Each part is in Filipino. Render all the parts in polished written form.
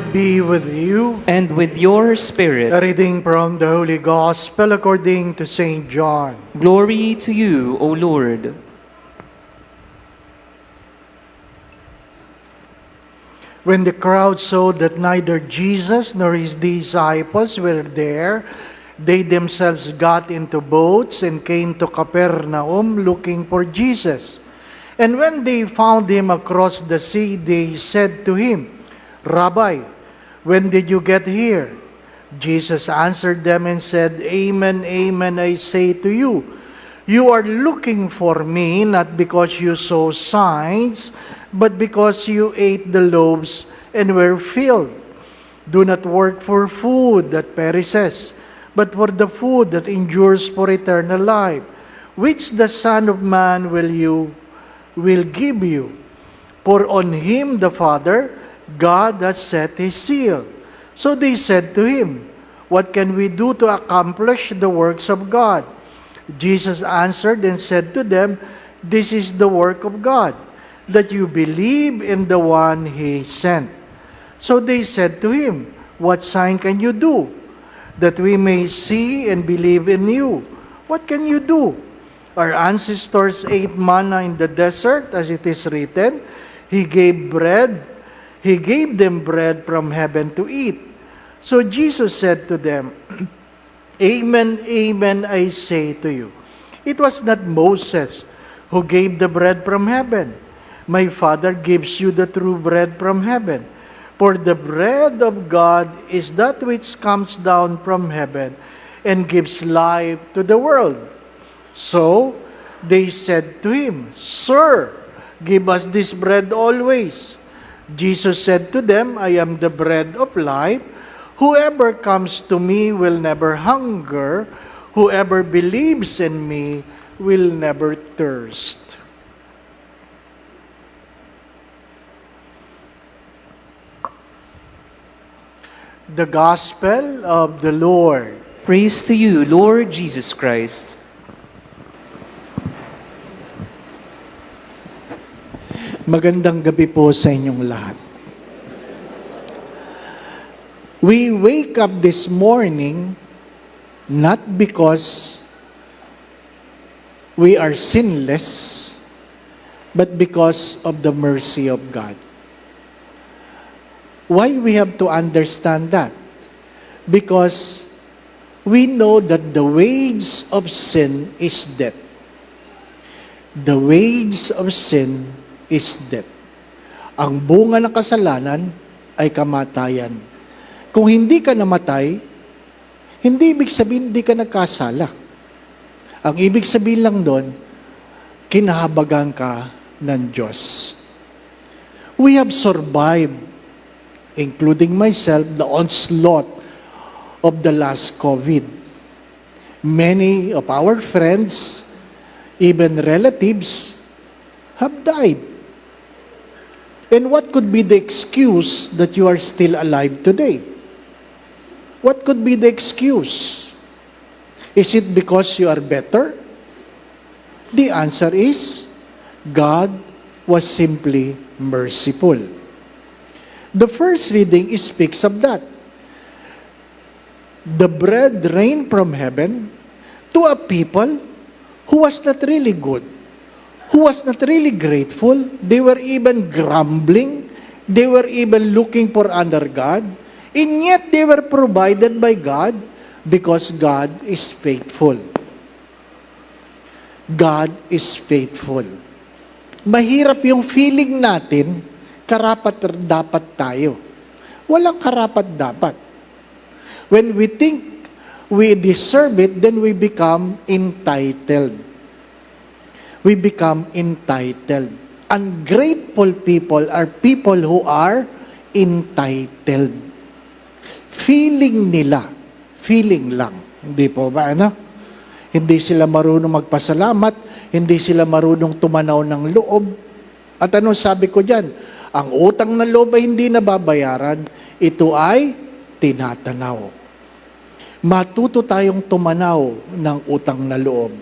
Be with you. and with your spirit. A reading from the Holy Gospel according to St. John. Glory to you, O Lord. When the crowd saw that neither Jesus nor his disciples were there, they themselves got into boats and came to Capernaum looking for Jesus. And when they found him across the sea, they said to him, "Rabbi, when did you get here?" Jesus answered them and said, "Amen, amen, I say to you, you are looking for me not because you saw signs, but because you ate the loaves and were filled. Do not work for food that perishes, but for the food that endures for eternal life, which the Son of Man will give you. For on him the Father God has set his seal." So they said to him, "What can we do to accomplish the works of God?" Jesus answered and said to them, "This is the work of God, that you believe in the one he sent." So they said to him, "What sign can you do, that we may see and believe in you? What can you do? Our ancestors ate manna in the desert, as it is written, He gave them bread from heaven to eat." So Jesus said to them, "Amen, amen, I say to you, it was not Moses who gave the bread from heaven. My Father gives you the true bread from heaven. For the bread of God is that which comes down from heaven and gives life to the world." So they said to him, "Sir, give us this bread always." Jesus said to them, "I am the bread of life. Whoever comes to me will never hunger. Whoever believes in me will never thirst." The Gospel of the Lord. Praise to you, Lord Jesus Christ. Magandang gabi po sa inyong lahat. We wake up this morning not because we are sinless, but because of the mercy of God. Why we have to understand that? Because we know that the wage of sin is death. The wage of sin is death. Ang bunga ng kasalanan ay kamatayan. Kung hindi ka namatay, hindi ibig sabihin hindi ka nagkasala. Ang ibig sabihin lang doon, kinahabagan ka ng Diyos. We have survived, including myself, the onslaught of the last COVID. Many of our friends, even relatives, have died. And what could be the excuse that you are still alive today? What could be the excuse? Is it because you are better? The answer is, God was simply merciful. The first reading speaks of that. The bread rained from heaven to a people who was not really good, who was not really grateful. They were even grumbling. They were even looking for other God. And yet they were provided by God because God is faithful. God is faithful. Mahirap yung feeling natin, karapat-dapat tayo. Walang karapat-dapat. When we think we deserve it, then we become entitled. We become entitled. Ungrateful people are people who are entitled. Feeling nila, feeling lang. Hindi po ba, ano? Hindi sila marunong magpasalamat, hindi sila marunong tumanaw ng loob. At ano sabi ko dyan? Ang utang na loob ay hindi nababayaran, ito ay tinatanaw. Matuto tayong tumanaw ng utang na loob.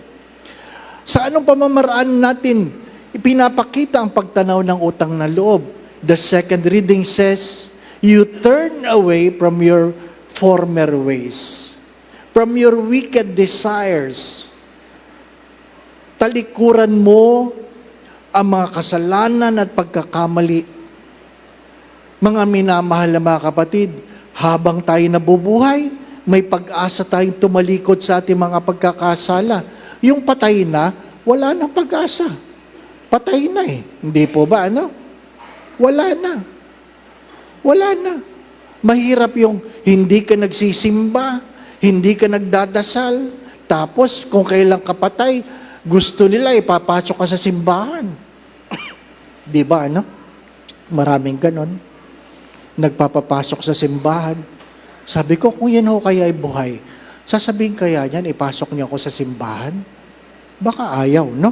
Sa anong pamamaraan natin ipinapakita ang pagtanaw ng utang na loob? The second reading says, You turn away from your former ways, from your wicked desires. Talikuran mo ang mga kasalanan at pagkakamali. Mga minamahal na mga kapatid, habang tayo nabubuhay, may pag-asa tayong tumalikod sa ating mga pagkakasala. Yung patay na, wala nang pag-asa. Patay na eh. Hindi po ba, ano? Wala na. Wala na. Mahirap yung hindi ka nagsisimba, hindi ka nagdadasal, tapos kung kailan ka patay, gusto nila ipapasok ka sa simbahan. Di ba, ano? Maraming ganon. Nagpapapasok sa simbahan. Sabi ko, kung yan ho kaya ay buhay, sasabihin kaya niyan, ipasok niyo ako sa simbahan? Baka ayaw, no?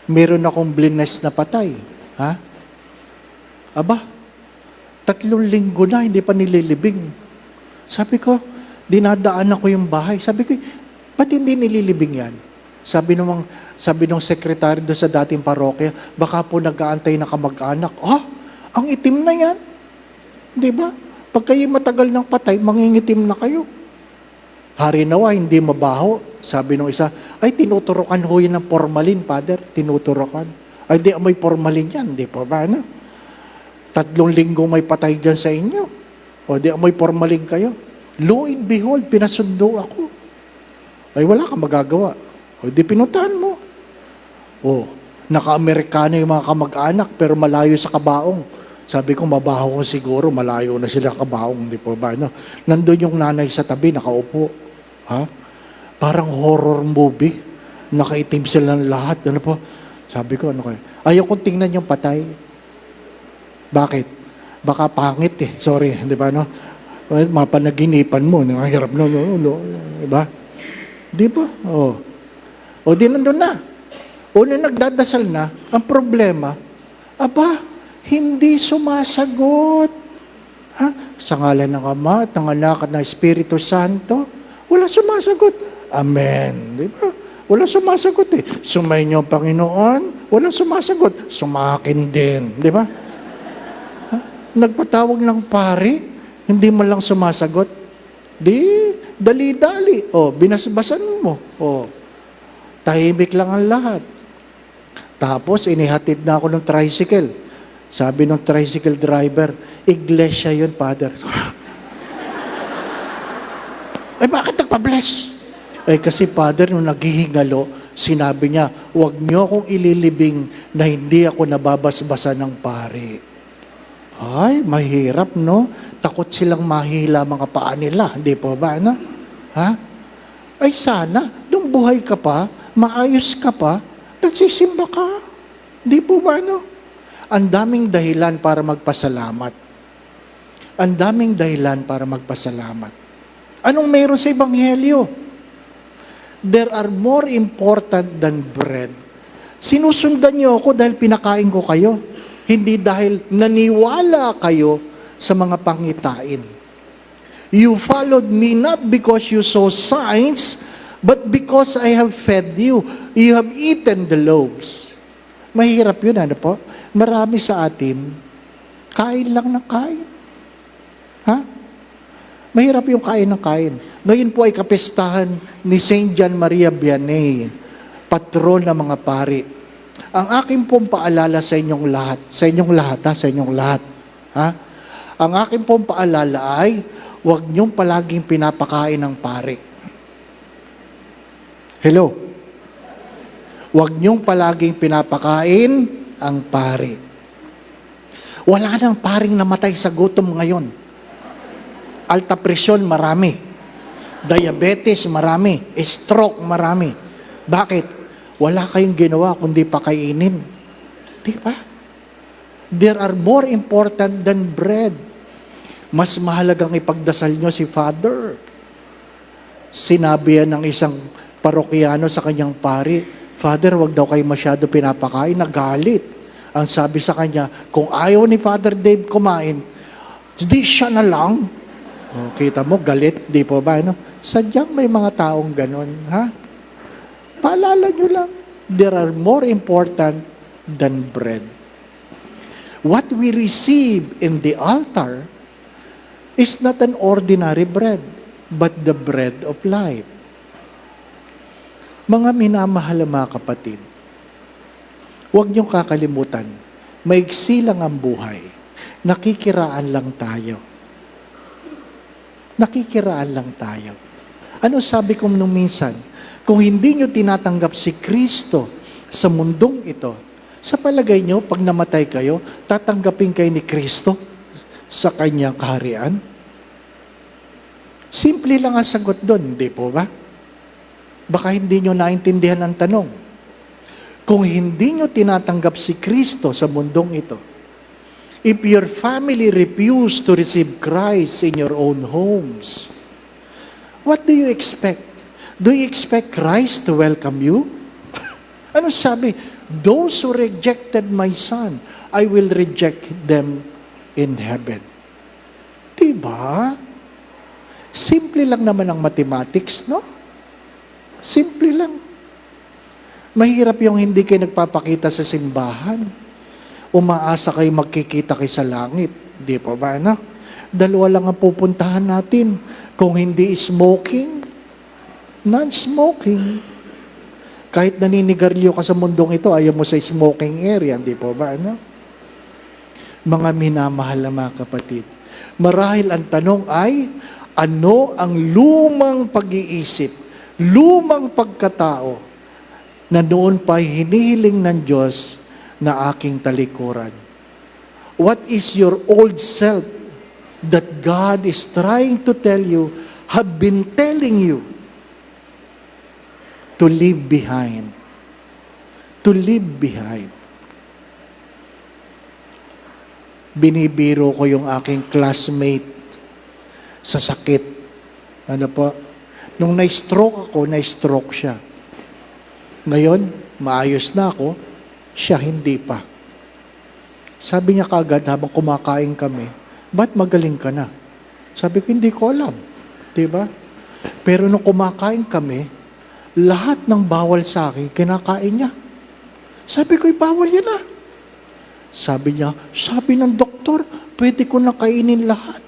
Meron akong blines na patay. Ha? Aba, 3 linggo na, hindi pa nililibing. Sabi ko, dinadaan ako yung bahay. Sabi ko, ba't hindi nililibing yan? Sabi nung sekretary doon sa dating parokya, baka po nag-aantay na kamag-anak. Ang itim na yan. Di ba? Pag kayo matagal ng patay, mangingitim na kayo. Hari nawa, hindi mabaho. Sabi nung isa, ay tinuturokan ho yan ng formalin, Father. Tinuturokan. Ay di amoy formalin yan. Di pa ba? Ano? 3 linggo may patay dyan sa inyo. O di amoy formalin kayo. Lo and behold, pinasundo ako. Ay wala kang magagawa. O di pinuntahan mo. O, naka-Amerikano yung mga kamag-anak pero malayo sa kabaong. Sabi ko, mabaho ko siguro, malayo na sila kabaong, di po ba? No? Nandun yung nanay sa tabi, nakaupo. Ha? Parang horror movie. Nakaitim sila ng lahat. Ano po? Sabi ko, ano kayo? Ayaw kong tingnan yung patay. Bakit? Baka pangit eh. Sorry, di ba? No? Mapanaginipan mo. Nakahirap na. Di ba? Di ba? O di nandun na. O na nagdadasal na, ang problema, aba, hindi sumasagot. Ha? Sa ngalan ng Ama at ng Anak at ng Espiritu Santo, wala sumasagot. Amen. Di ba? Wala sumasagot eh. Sumayin niyo ang Panginoon, walang sumasagot. Sumakin din. Di ba? Ha? Nagpatawag ng pari, hindi man lang sumasagot. Dali-dali. Binasbasan mo. Tahimik lang ang lahat. Tapos, inihatid na ako ng tricycle. Sabi ng tricycle driver, iglesia yun, Father. Ay, bakit nagpa-bless? Ay, kasi Father, nung naghihingalo, sinabi niya, huwag niyo akong ililibing na hindi ako nababasbasa ng pari. Ay, mahirap, no? Takot silang mahila mga paa nila. Hindi po ba, no? Ha? Ay, sana, nung buhay ka pa, maayos ka pa, nagsisimba ka. Hindi po ba, no? Ang daming dahilan para magpasalamat. Ang daming dahilan para magpasalamat. Anong meron sa Ebanghelyo? There are more important than bread. Sinusundan niyo ako dahil pinakain ko kayo. Hindi dahil naniwala kayo sa mga pangitain. You followed me not because you saw signs, but because I have fed you. You have eaten the loaves. Mahirap yun, ano po? Marami sa atin, kain lang ng kain. Ha? Mahirap yung kain ng kain. Ngayon po ay kapistahan ni Saint John Maria Vianney, patron ng mga pari. Ang aking pong paalala sa inyong lahat, sa inyong lahat, ha? Ang aking pong paalala ay, huwag niyong palaging pinapakain ng pari. Hello? Huwag niyong palaging pinapakain ang pari. Wala nang paring namatay sa gutom ngayon. Alta presyon, marami. Diabetes, marami. Stroke, marami. Bakit? Wala kayong ginawa kundi pakainin. Di ba? There are more important than bread. Mas mahalagang ipagdasal nyo si Father. Sinabi yan ng isang parokyano sa kanyang pari, Father, wag daw kayo masyado pinapakain, nagalit. Ang sabi sa kanya, kung ayaw ni Father Dave kumain, di siya na lang. Kita mo, galit, di po ba? No? Sadyang may mga taong ganon, ha? Paalala nyo lang, there are more important than bread. What we receive in the altar is not an ordinary bread, but the bread of life. Mga minamahal na mga kapatid, huwag niyong kakalimutan, maigsi lang ang buhay. Nakikiraan lang tayo. Nakikiraan lang tayo. Ano sabi ko nung minsan? Kung hindi niyo tinatanggap si Kristo sa mundong ito, sa palagay niyo, pag namatay kayo, tatanggapin kayo ni Kristo sa kanyang kaharian? Simple lang ang sagot doon, hindi po ba? Baka hindi niyo naintindihan ang tanong. Kung hindi niyo tinatanggap si Kristo sa mundong ito, if your family refuse to receive Christ in your own homes, what do you expect? Do you expect Christ to welcome you? Ano sabi? Those who rejected my son, I will reject them in heaven. Diba? Simple lang naman ang mathematics, no? Simple lang. Mahirap yung hindi kayo nagpapakita sa simbahan. Umaasa kayo magkikita kayo sa langit. Di pa ba, no? Dalawa lang ang pupuntahan natin. Kung hindi smoking, non-smoking. Kahit naninigarilyo ka sa mundong ito, ayaw mo sa smoking area. Di pa ba, no? Mga minamahal na mga kapatid, marahil ang tanong ay, ano ang lumang pag-iisip, lumang pagkatao, na noon pa hinihiling ng Diyos na aking talikuran? What is your old self that God is trying to tell you, have been telling you to leave behind? To leave behind. Binibiro ko yung aking classmate sa sakit. Ano po? Nung na-stroke ako, na-stroke siya. Ngayon, maayos na ako, siya hindi pa. Sabi niya kaagad habang kumakain kami, ba't magaling ka na? Sabi ko, hindi ko alam. Diba? Pero nung kumakain kami, lahat ng bawal sa akin, kinakain niya. Sabi ko, bawal yan na. Sabi niya, sabi ng doktor, pwede ko na kainin lahat.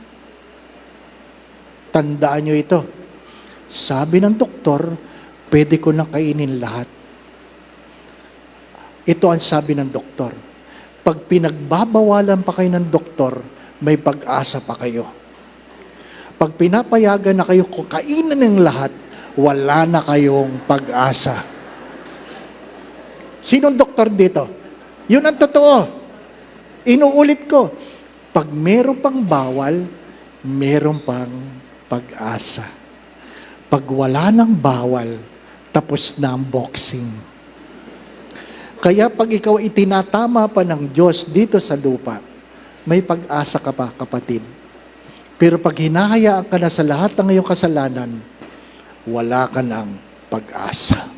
Tandaan niyo ito. Sabi ng doktor, pwede ko na kainin lahat. Ito ang sabi ng doktor. Pag pinagbabawalan pa kayo ng doktor, may pag-asa pa kayo. Pag pinapayagan na kayo kainin ng lahat, wala na kayong pag-asa. Sinong doktor dito? Yun ang totoo. Inuulit ko. Pag meron pang bawal, meron pang pag-asa. Pag wala ng bawal, tapos na ang boxing. Kaya pag ikaw itinatama pa ng Diyos dito sa lupa, may pag-asa ka pa, kapatid. Pero pag hinahayaan ka na sa lahat ng iyong kasalanan, wala ka ng pag-asa.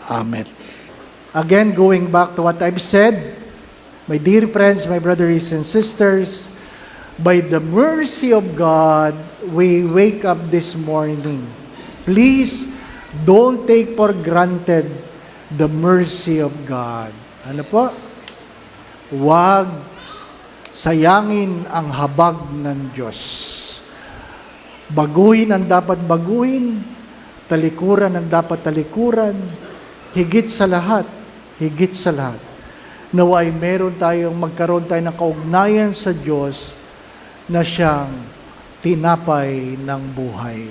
Amen. Again, going back to what I've said, my dear friends, my brothers and sisters, by the mercy of God, we wake up this morning. Please, don't take for granted the mercy of God. Ano po? Huwag sayangin ang habag ng Diyos. Baguhin ang dapat baguhin, talikuran ang dapat talikuran, higit sa lahat, naway magkaroon tayo ng kaugnayan sa Diyos na siyang tinapay ng buhay.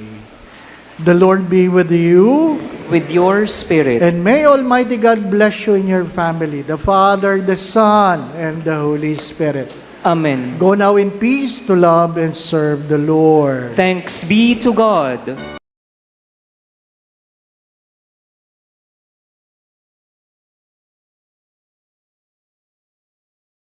The Lord be with you. With your spirit. And may Almighty God bless you in your family, the Father, the Son, and the Holy Spirit. Amen. Go now in peace to love and serve the Lord. Thanks be to God.